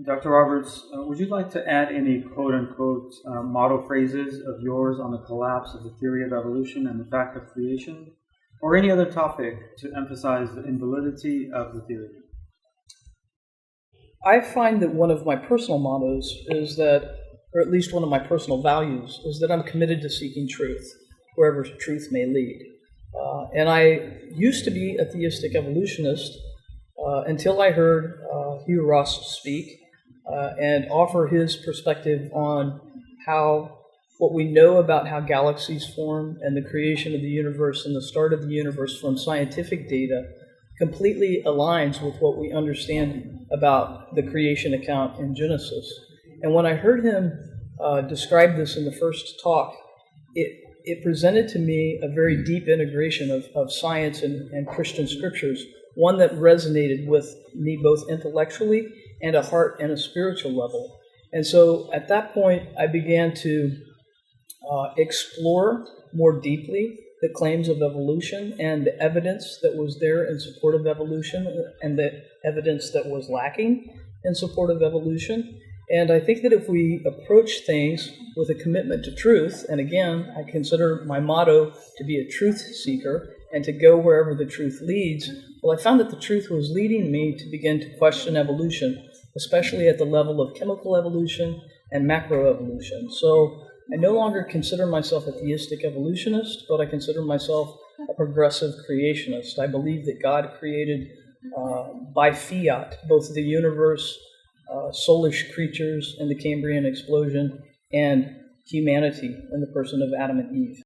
Dr. Roberts, would you like to add any quote-unquote motto phrases of yours on the collapse of the theory of evolution and the fact of creation, or any other topic to emphasize the invalidity of the theory? I find that one of my personal mottos is that, or at least one of my personal values, is that I'm committed to seeking truth, wherever truth may lead. And I used to be a theistic evolutionist until I heard Hugh Ross speak and offer his perspective on how what we know about how galaxies form and the creation of the universe and the start of the universe from scientific data completely aligns with what we understand about the creation account in Genesis. And when I heard him describe this in the first talk, it presented to me a very deep integration of science and Christian scriptures, one that resonated with me both intellectually and a heart and a spiritual level. And so at that point, I began to explore more deeply the claims of evolution and the evidence that was there in support of evolution and the evidence that was lacking in support of evolution. And I think that if we approach things with a commitment to truth, and again, I consider my motto to be a truth seeker and to go wherever the truth leads, well, I found that the truth was leading me to begin to question evolution, especially at the level of chemical evolution and macroevolution. So I no longer consider myself a theistic evolutionist, but I consider myself a progressive creationist. I believe that God created by fiat both the universe, soulish creatures in the Cambrian explosion, and humanity in the person of Adam and Eve.